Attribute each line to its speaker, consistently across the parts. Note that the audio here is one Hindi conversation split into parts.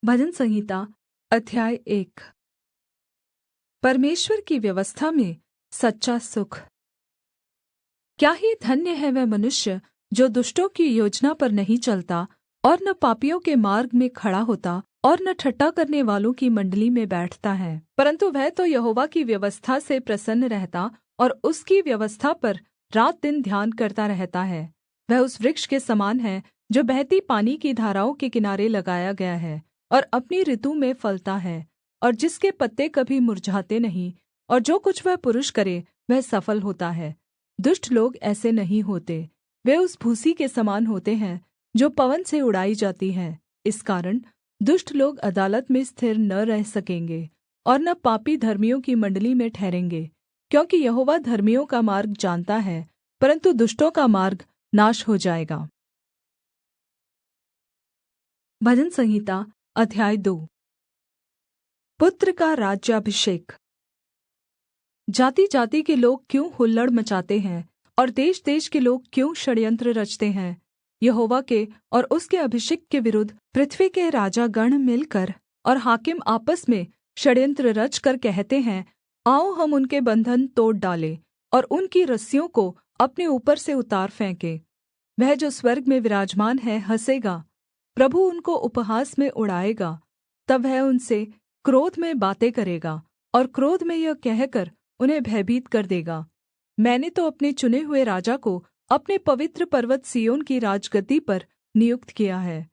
Speaker 1: भजन संहिता अध्याय 1। परमेश्वर की व्यवस्था में सच्चा सुख। क्या ही धन्य है वह मनुष्य जो दुष्टों की योजना पर नहीं चलता और न पापियों के मार्ग में खड़ा होता और न ठट्ठा करने वालों की मण्डली में बैठता है, परन्तु वह तो यहोवा की व्यवस्था से प्रसन्न रहता और उसकी व्यवस्था पर रात दिन ध्यान करता रहता है। वह उस वृक्ष के समान है जो बहती पानी की धाराओं के किनारे लगाया गया है और अपनी ऋतु में फलता है, और जिसके पत्ते कभी मुर्झाते नहीं, और जो कुछ वह पुरुष करे वह सफल होता है। दुष्ट लोग ऐसे नहीं होते, वे उस भूसी के समान होते हैं जो पवन से उड़ाई जाती है। इस कारण दुष्ट लोग अदालत में स्थिर न रह सकेंगे और न पापी धर्मियों की मण्डली में ठहरेंगे, क्योंकि यहोवा धर्मियों का मार्ग जानता है, परन्तु दुष्टों का मार्ग नाश हो जाएगा। भजन संहिता अध्याय 2। पुत्र का राज्याभिषेक। जाति-जाति के लोग क्यों हुल्लड़ मचाते हैं और देश-देश के लोग क्यों षड्‍यंत्र रचते हैं? यहोवा के और उसके अभिषिक्त के विरुद्ध पृथ्वी के राजा गण मिलकर और हाकिम आपस में षड्‍यंत्र रचकर कहते हैं, आओ हम उनके बन्धन तोड़ डालें और उनकी रस्सियों को अपने ऊपर से उतार फेंकें। वह जो स्वर्ग में विराजमान है हँसेगा, प्रभु उनको उपहास में उड़ाएगा। तब वह उनसे क्रोध में बातें करेगा और क्रोध में यह कहकर उन्हें भयभीत कर देगा, मैंने तो अपने चुने हुए राजा को अपने पवित्र पर्वत सिय्योन की राजगद्दी पर नियुक्त किया है।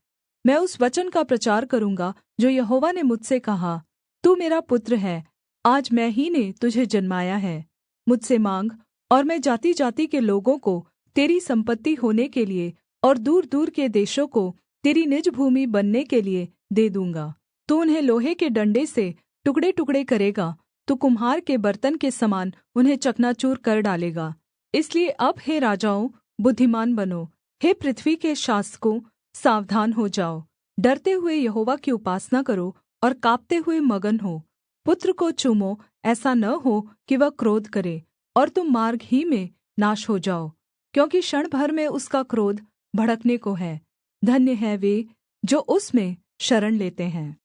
Speaker 1: मैं उस वचन का प्रचार करूँगा जो यहोवा ने मुझसे कहा, तू मेरा पुत्र है, आज मैं ही ने तुझे जन्माया है। मुझसे माँग और मैं जाति-जाति के लोगों को तेरी सम्पत्ति होने के लिये और दूर-दूर के देशों को तेरी निज भूमि बनने के लिये दे दूँगा। तू उन्हें लोहे के डण्डे से टुकड़े-टुकड़े करेगा, तू कुम्हार के बर्तन के समान उन्हें चकनाचूर कर डालेगा। इसलिए अब हे राजाओं, बुद्धिमान बनो, हे पृथ्वी के शासकों, सावधान हो जाओ। डरते हुए यहोवा की उपासना करो और काँपते हुए मगन हो। पुत्र को चूमो, ऐसा न हो कि वह क्रोध करे और तुम मार्ग ही में नाश हो जाओ, क्योंकि क्षण भर में उसका क्रोध भड़कने को है। धन्य है वे जो उसमें शरण लेते हैं।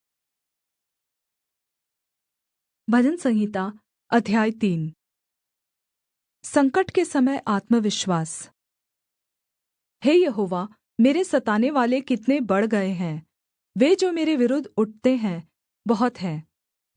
Speaker 1: भजन संहिता अध्याय 3। संकट के समय आत्मविश्वास। हे यहोवा, मेरे सताने वाले कितने बढ़ गए हैं! वे जो मेरे विरुद्ध उठते हैं बहुत हैं।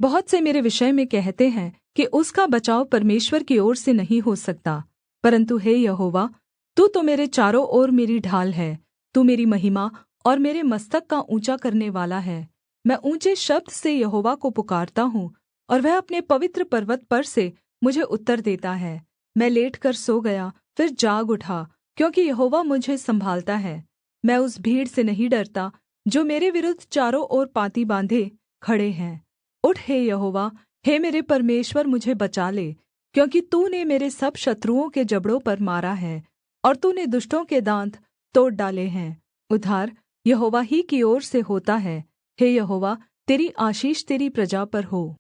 Speaker 1: बहुत से मेरे विषय में कहते हैं कि उसका बचाव परमेश्वर की ओर से नहीं हो सकता। परन्तु हे यहोवा, तू तो मेरे चारों ओर मेरी ढाल है। तू मेरी महिमा और मेरे मस्तक का ऊँचा करने वाला है। मैं ऊँचे शब्द से यहोवा को पुकारता हूँ और वह अपने पवित्र पर्वत पर से मुझे उत्तर देता है। मैं लेटकर सो गया, फिर जाग उठा, क्योंकि यहोवा मुझे सम्भालता है। मैं उस भीड़ से नहीं डरता जो मेरे विरुद्ध चारों ओर पाँति बाँधे खड़े हैं। उठ हे यहोवा, हे मेरे परमेश्वर, मुझे बचा ले, क्योंकि तूने मेरे सब शत्रुओं के जबड़ों पर मारा है और तूने दुष्टों के दाँत तोड़ डाले हैं। उद्धार यहोवा ही की ओर से होता है। हे यहोवा, तेरी आशीष तेरी प्रजा पर हो।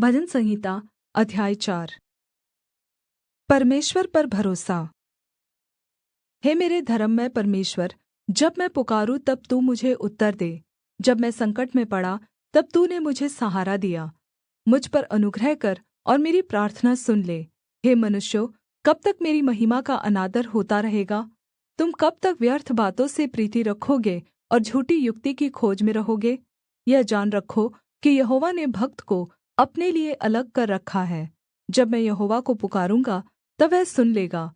Speaker 1: भजन संहिता अध्याय 4। परमेश्वर पर भरोसा। हे मेरे धर्ममय परमेश्वर, जब मैं पुकारूँ तब तू मुझे उत्तर दे। जब मैं संकट में पड़ा तब तूने मुझे सहारा दिया। मुझ पर अनुग्रह कर और मेरी प्रार्थना सुन ले। हे मनुष्यों, कब तक मेरी महिमा का अनादर होता रहेगा? तुम कब तक व्यर्थ बातों से प्रीति रखोगे और झूठी युक्ति की खोज में रहोगे? यह जान रखो कि यहोवा ने भक्त को अपने लिए अलग कर रखा है। जब मैं यहोवा को पुकारूँगा तब वह सुन लेगा।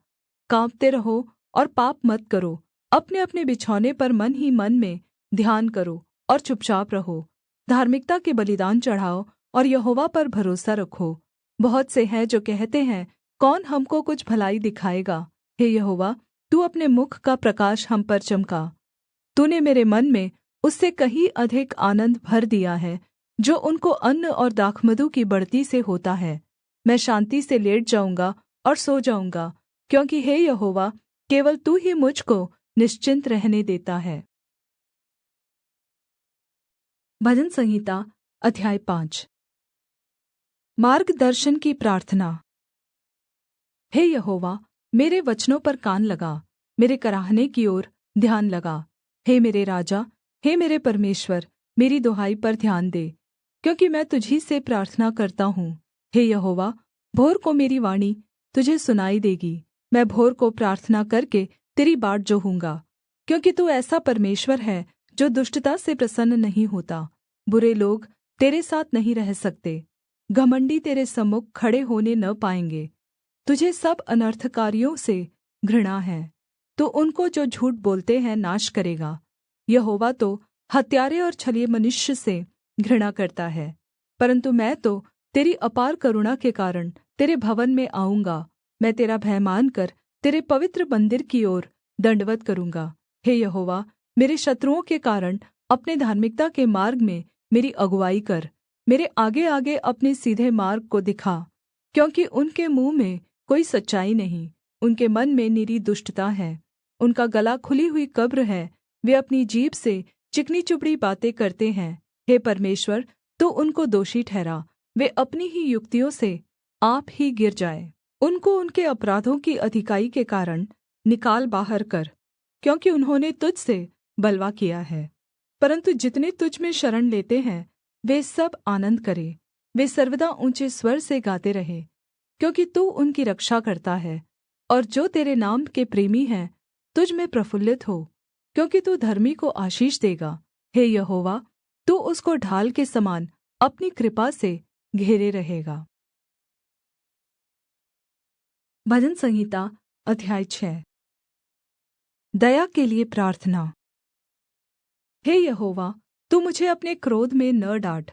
Speaker 1: काँपते रहो और पाप मत करो। अपने-अपने बिछौने पर मन ही मन में ध्यान करो और चुपचाप रहो। धार्मिकता के बलिदान चढ़ाओ और यहोवा पर भरोसा रखो। बहुत से हैं जो कहते हैं, कौन हमको कुछ भलाई दिखाएगा? हे यहोवा, तू अपने मुख का प्रकाश हम पर चमका। तूने मेरे मन में उससे कहीं अधिक आनन्द भर दिया है, जो उनको अन्न और दाखमधु की बढ़ती से होता है। मैं शान्ति से लेट जाऊँगा और सो जाऊँगा, क्योंकि हे यहोवा, केवल तू ही मुझ को निश्चिन्त रहने देता है। भजन संहिता अध्याय 5। मार्गदर्शन की प्रार्थना। हे यहोवा, मेरे वचनों पर कान लगा, मेरे कराहने की ओर ध्यान लगा। हे मेरे राजा, हे मेरे परमेश्वर, मेरी दुहाई पर ध्यान दे, क्योंकि मैं तुझी से प्रार्थना करता हूँ। हे यहोवा, भोर को मेरी वाणी तुझे सुनाई देगी। मैं भोर को प्रार्थना करके तेरी बाट जोहूँगा, क्योंकि तू ऐसा परमेश्वर है जो दुष्टता से प्रसन्न नहीं होता। बुरे लोग तेरे साथ नहीं रह सकते, घमण्डी तेरे सम्मुख खड़े होने न पाएँगे। तुझे सब अनर्थकारियों से घृणा है, तो उनको जो झूठ बोलते हैं नाश करेगा। यहोवा तो हत्यारे और छलिए मनुष्य से घृणा करता है, परन्तु मैं तो तेरी अपार करुणा के कारण तेरे भवन में आऊँगा। मैं तेरा भय मानकर तेरे पवित्र मंदिर की ओर दण्डवत् करूँगा। हे यहोवा, मेरे शत्रुओं के कारण अपने धार्मिकता के मार्ग में मेरी अगुआई कर। मेरे आगेआगे अपने सीधे मार्ग को दिखा, क्योंकि उनके मुँह में कोई सच्चाई नहीं, उनके मन में निरी दुष्टता है। उनका गला खुली हुई कब्र है, वे अपनी जीभ से चिकनी चुपड़ी बातें करते हैं। हे परमेश्वर, तू उनको दोषी ठहरा, वे अपनी ही युक्तियों से आप ही गिर जाए। उनको उनके अपराधों की अधिकाई के कारण निकाल बाहर कर, क्योंकि उन्होंने तुझ से बलवा किया है। परन्तु जितने तुझ में शरण लेते हैं वे सब आनन्द करें, वे सर्वदा ऊँचे स्वर से गाते रहें, क्योंकि तू उनकी रक्षा करता है। और जो तेरे नाम के प्रेमी हैं तुझ में प्रफुल्लित हो, क्योंकि तू धर्मी को आशीष देगा। हे यहोवा, तू उसको ढाल के समान अपनी कृपा से घेरे रहेगा। भजन संहिता अध्याय 6। दया के लिए प्रार्थना। हे यहोवा, तू मुझे अपने क्रोध में न डाँट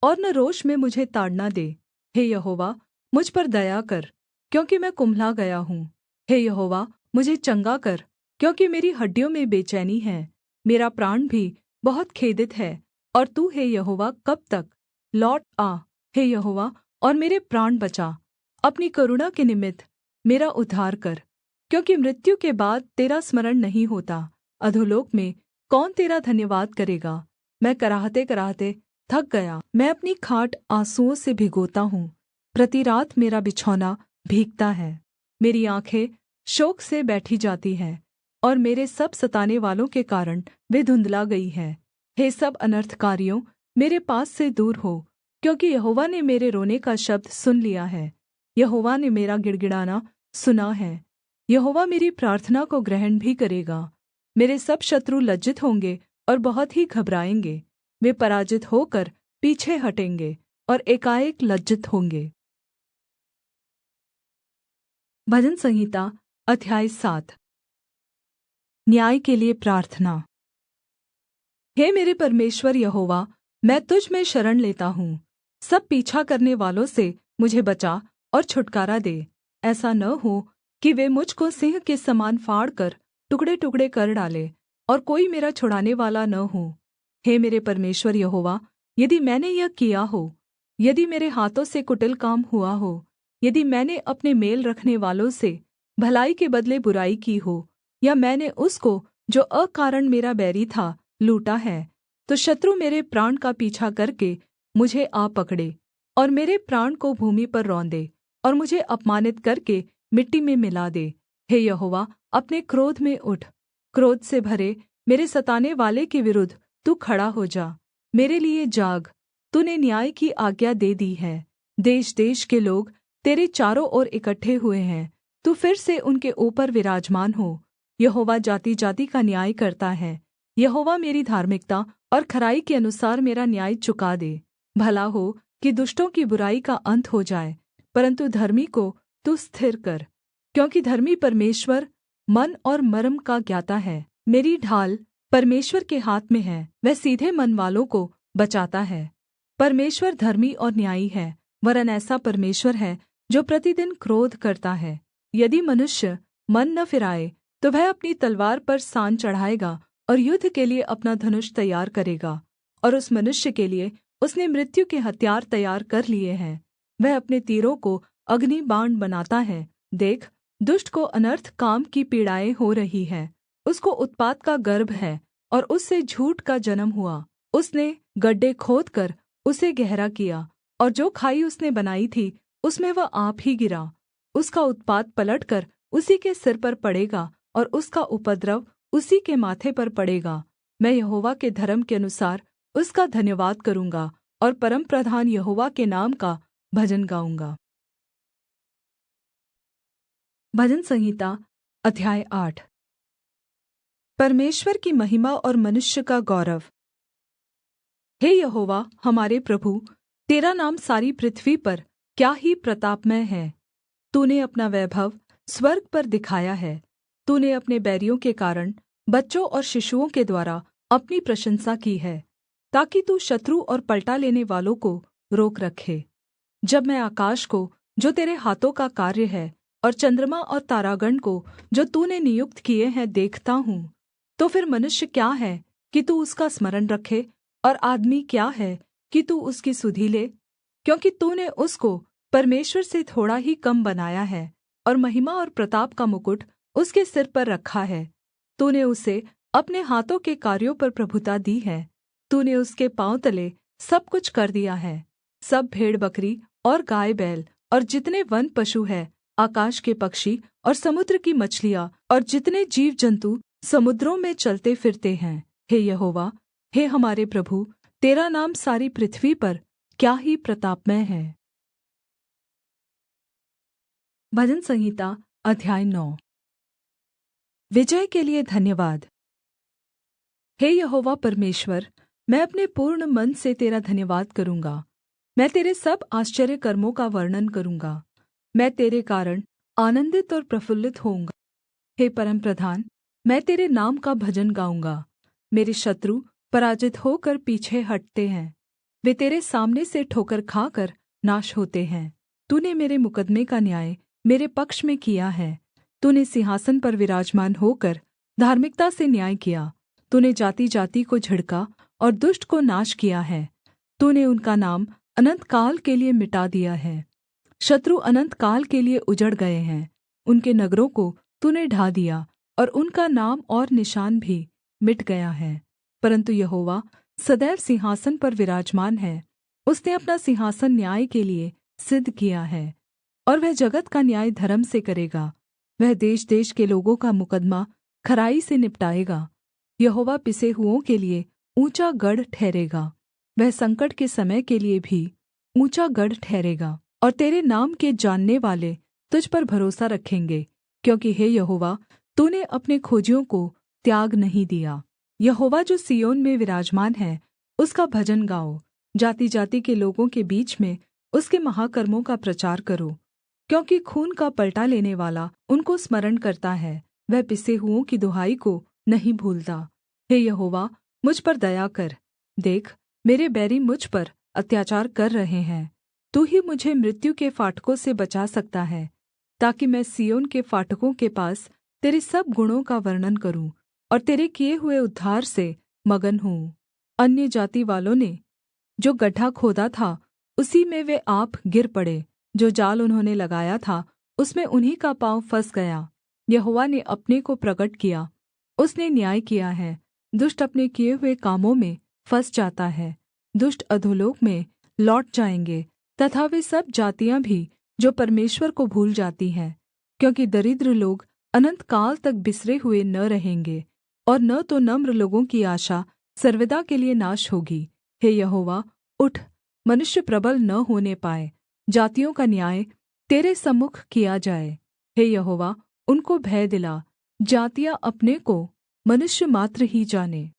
Speaker 1: और न रोष में मुझे ताड़ना दे। हे यहोवा, मुझ पर दया कर, क्योंकि मैं कुम्हला गया हूँ। हे यहोवा, मुझे चंगा कर, क्योंकि मेरी हड्डियों में बेचैनी है। मेरा प्राण भी बहुत खेदित है। और तू हे यहोवा कब तक? लौट आ, हे यहोवा, और मेरे प्राण बचा। अपनी करुणा के निमित्त मेरा उद्धार कर, क्योंकि मृत्यु के बाद तेरा स्मरण नहीं होता। अधोलोक में कौन तेरा धन्यवाद करेगा? मैं कराहते-कराहते थक गया, मैं अपनी खाट आँसुओं से भिगोता हूँ। प्रति रात मेरा बिछौना भीगता है, मेरी आँखें शोक से बैठी जाती हैं, और मेरे सब सताने वालों के कारण वे धुंधला गई हैं। हे सब अनर्थकारियों, मेरे पास से दूर हो, क्योंकि यहोवा ने मेरे रोने का शब्द सुन लिया है। यहोवा ने मेरा गिड़गिड़ाना सुना है। यहोवा मेरी प्रार्थना को ग्रहण भी करेगा। मेरे सब शत्रु लज्जित होंगे और बहुत ही घबराएंगे। वे पराजित होकर पीछे हटेंगे और एकाएक लज्जित होंगे। भजन संहिता अध्याय 7। न्याय के लिए प्रार्थना। हे मेरे परमेश्वर यहोवा, मैं तुझ में शरण लेता हूँ। सब पीछा करने वालों से मुझे बचा और छुटकारा दे। ऐसा न हो कि वे मुझ को सिंह के समान फाड़कर टुकड़े-टुकड़े कर डालें और कोई मेरा छुड़ाने वाला न हो। हे मेरे परमेश्वर यहोवा, यदि मैंने यह किया हो, यदि मेरे हाथों से कुटिल काम हुआ हो, यदि मैंने अपने मेल रखने वालों से भलाई के बदले बुराई की हो, या मैंने उसको जो अकारण मेरा बैरी था लूटा है, तो शत्रु मेरे प्राण का पीछा करके मुझे आ पकड़े और मेरे प्राण को भूमि पर रौंदे और मुझे अपमानित करके मिट्टी में मिला दे। हे यहोवा, अपने क्रोध में उठ, क्रोध से भरे मेरे सताने वाले के विरुद्ध तू खड़ा हो जा। मेरे लिए जाग, तूने न्याय की आज्ञा दे दी है। देश-देश के लोग तेरे चारों ओर इकट्ठे हुए हैं, तू फिर से उनके ऊपर विराजमान हो। यहोवा जाति-जाति का न्याय करता है। यहोवा मेरी धार्मिकता और खराई के अनुसार मेरा न्याय चुका दे। भला हो कि दुष्टों की बुराई का अंत हो जाए, परन्तु धर्मी को तू स्थिर कर, क्योंकि धर्मी परमेश्वर मन और मर्म का ज्ञाता है। मेरी ढाल परमेश्वर के हाथ में है, वह सीधे मन वालों को बचाता है। परमेश्वर धर्मी और न्यायी है, वरन् ऐसा परमेश्वर है जो प्रतिदिन क्रोध करता है। यदि मनुष्य मन न फिराए तो वह अपनी तलवार पर सान चढ़ाएगा और युद्ध के लिए अपना धनुष तैयार करेगा। और उस मनुष्य के लिए उसने मृत्यु के हथियार तैयार कर लिए हैं। वह अपने तीरों को अग्नि बाण बनाता है। देख, दुष्ट को अनर्थ काम की पीड़ाएँ हो रही है। उसको उत्पात का गर्भ है और उससे झूठ का जन्म हुआ। उसने गड्ढे खोदकर उसे गहरा किया, और जो खाई उसने बनाई थी उसमें वह आप ही गिरा। उसका उत्पात पलटकर उसी के सिर पर पड़ेगा और उसका उपद्रव उसी के माथे पर पड़ेगा। मैं यहोवा के धर्म के अनुसार उसका धन्यवाद करूँगा और परमप्रधान यहोवा के नाम का भजन गाऊँगा। भजन संहिता अध्याय 8। परमेश्वर की महिमा और मनुष्य का गौरव। हे यहोवा हमारे प्रभु, तेरा नाम सारी पृथ्वी पर क्या ही प्रतापमय है। तूने अपना वैभव स्वर्ग पर दिखाया है। तूने अपने बैरियों के कारण बच्चों और शिशुओं के द्वारा अपनी प्रशंसा की है, ताकि तू शत्रु और पलटा लेने वालों को रोक रखे। जब मैं आकाश को, जो तेरे हाथों का कार्य है, और चन्द्रमा और तारागण को, जो तूने नियुक्त किए हैं, देखता हूँ, तो फिर मनुष्य क्या है कि तू उसका स्मरण रखे, और आदमी क्या है कि तू उसकी सुधि ले? क्योंकि तूने उसको परमेश्वर से थोड़ा ही कम बनाया है, और महिमा और प्रताप का मुकुट उसके सिर पर रखा है। तूने उसे अपने हाथों के कार्यों पर प्रभुता दी है। तूने उसके पाँव तले सब कुछ कर दिया है। सब भेड़बकरी और गाय बैल और जितने वन पशु हैं, आकाश के पक्षी और समुद्र की मछलियाँ और जितने जीवजन्तु समुद्रों में चलते फिरते हैं। हे यहोवा, हे हमारे प्रभु, तेरा नाम सारी पृथ्वी पर क्या ही प्रतापमय है। भजन संहिता अध्याय 9। विजय के लिए धन्यवाद। हे यहोवा परमेश्वर, मैं अपने पूर्ण मन से तेरा धन्यवाद करूँगा। मैं तेरे सब आश्चर्य कर्मों का वर्णन करूँगा। मैं तेरे कारण आनन्दित और प्रफुल्लित होऊँगा। हे परमप्रधान, मैं तेरे नाम का भजन गाऊँगा। मेरे शत्रु पराजित होकर पीछे हटते हैं। वे तेरे सामने से ठोकर खाकर नाश होते हैं। तूने मेरे मुकद्दमे का न्याय मेरे पक्ष में किया है। तूने सिंहासन पर विराजमान होकर धार्मिकता से न्याय किया। तूने जाति-जाति को झिड़का और दुष्ट को नाश किया है। तूने उनका नाम अनन्तकाल के लिए मिटा दिया है। शत्रु अनन्तकाल के लिए उजड़ गए हैं। उनके नगरों को तूने ढा दिया और उनका नाम और निशान भी मिट गया है। परन्तु यहोवा सदैव सिंहासन पर विराजमान है। उसने अपना सिंहासन न्याय के लिए सिद्ध किया है, और वह जगत का न्याय धर्म से करेगा। वह देश-देश के लोगों का मुकद्दमा खराई से निपटाएगा। यहोवा पिसे हुओं के लिए ऊँचा गढ़ ठहरेगा। वह संकट के समय के लिए भी ऊँचा गढ़ ठहरेगा, और तेरे नाम के जानने वाले तुझ पर भरोसा रखेंगे, क्योंकि हे यहोवा, तूने अपने खोजियों को त्याग नहीं दिया। यहोवा जो सिय्योन में विराजमान है, उसका भजन गाओ। जाति-जाति के लोगों के बीच में उसके महाकर्मों का प्रचार करो, क्योंकि खून का पलटा लेने वाला उनको स्मरण करता है। वह पिसे हुओं की दुहाई को नहीं भूलता। हे यहोवा, मुझ पर दया कर। देख, मेरे बैरी मुझ पर अत्याचार कर रहे हैं। तू ही मुझे मृत्यु के फाटकों से बचा सकता है, ताकि मैं सिय्योन के फाटकों के पास तेरे सब गुणों का वर्णन करूँ और तेरे किए हुए उद्धार से मगन हूँ। अन्य जाति वालों ने जो गड्ढा खोदा था, उसी में वे आप गिर पड़े। जो जाल उन्होंने लगाया था, उसमें उन्हीं का पाँव फँस गया। यहोवा ने अपने को प्रगट किया, उसने न्याय किया है। दुष्ट अपने किए हुए कामों में फँस जाता है। दुष्ट अधोलोक में लौट जाएँगे, तथा वे सब जातियाँ भी जो परमेश्वर को भूल जाती हैं, क्योंकि दरिद्र लोग अनन्तकाल तक बिसरे हुए न रहेंगे, और न तो नम्र लोगों की आशा सर्वदा के लिए नाश होगी। हे यहोवा, उठ, मनुष्य प्रबल न होने पाए। जातियों का न्याय तेरे सम्मुख किया जाए। हे यहोवा, उनको भय दिला। जातियाँ अपने को मनुष्य मात्र ही जाने।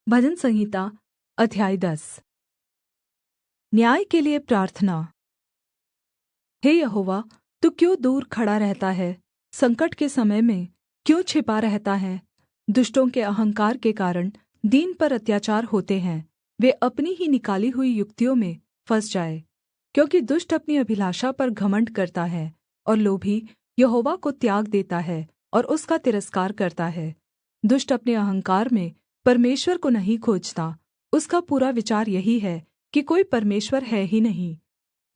Speaker 1: भजन संहिता अध्याय 10। न्याय के लिए प्रार्थना। हे यहोवा, तू क्यों दूर खड़ा रहता है? संकट के समय में क्यों छिपा रहता है? दुष्टों के अहंकार के कारण दीन पर अत्याचार होते हैं। वे अपनी ही निकाली हुई युक्तियों में फँस जाए, क्योंकि दुष्ट अपनी अभिलाषा पर घमण्ड करता है, और लोभी यहोवा को त्याग देता है और उसका तिरस्कार करता है। दुष्ट अपने अहंकार में परमेश्वर को नहीं खोजता। उसका पूरा विचार यही है कि कोई परमेश्वर है ही नहीं।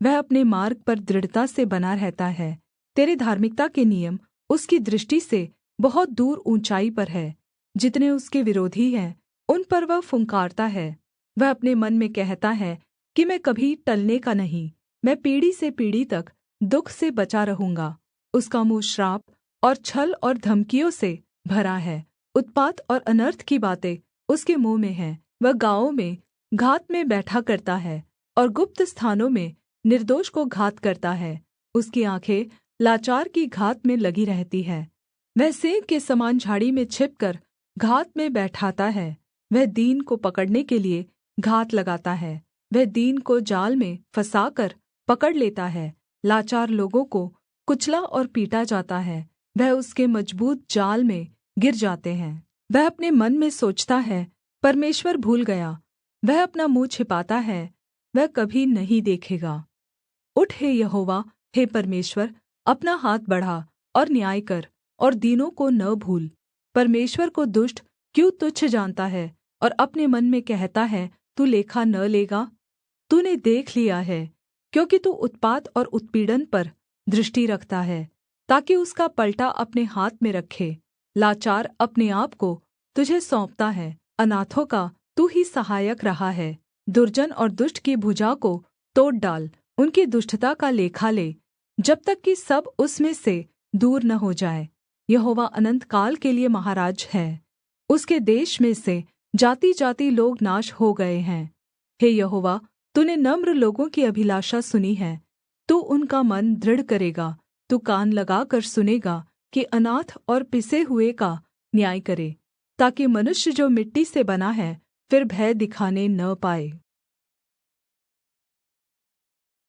Speaker 1: वह अपने मार्ग पर दृढ़ता से बना रहता है। तेरे धार्मिकता के नियम उसकी दृष्टि से बहुत दूर ऊँचाई पर है। जितने उसके विरोधी हैं, उन पर वह फुँकारता है। वह अपने मन में कहता है कि मैं कभी टलने का नहीं, मैं पीढ़ी से पीढ़ी तक दुःख से बचा रहूँगा। उसका मुँह श्राप और छल और धमकियों से भरा है। उत्पात और अनर्थ की बातें उसके मुँह में हैं। वह गाँवों में घात में बैठा करता है और गुप्त स्थानों में निर्दोष को घात करता है। उसकी आँखें लाचार की घात में लगी रहती है। वह सिंह के समान झाड़ी में छिपकर घात में बैठाता है। वह दीन को पकड़ने के लिए घात लगाता है। वह दीन को जाल में फँसाकर पकड़ लेता है। लाचार लोगों को कुचला और पीटा जाता है। वह उसके मजबूत जाल में गिर जाते हैं। वह अपने मन में सोचता है, परमेश्वर भूल गया। वह अपना मुँह छिपाता है, वह कभी नहीं देखेगा। उठ हे यहोवा, हे परमेश्वर, अपना हाथ बढ़ा और न्याय कर और दीनों को न भूल। परमेश्वर को दुष्ट क्यों तुच्छ जानता है और अपने मन में कहता है, तू लेखा न लेगा? तूने देख लिया है, क्योंकि तू उत्पात और उत्पीड़न पर दृष्टि रखता है, ताकि उसका पलटा अपने हाथ में रखे। लाचार अपने आप को तुझे सौंपता है, अनाथों का तू ही सहायक रहा है। दुर्जन और दुष्ट की भुजा को तोड़ डाल, उनकी दुष्टता का लेखा ले, जब तक कि सब उसमें से दूर न हो जाए। यहोवा अनन्त काल के लिए महाराज है, उसके देश में से जाति-जाति लोग नाश हो गए हैं। हे यहोवा, तूने नम्र लोगों की अभिलाषा सुनी है, तू उनका मन दृढ़ करेगा। तू कान लगाकर सुनेगा कि अनाथ और पिसे हुए का न्याय करे, ताकि मनुष्य जो मिट्टी से बना है फिर भय दिखाने न पाए।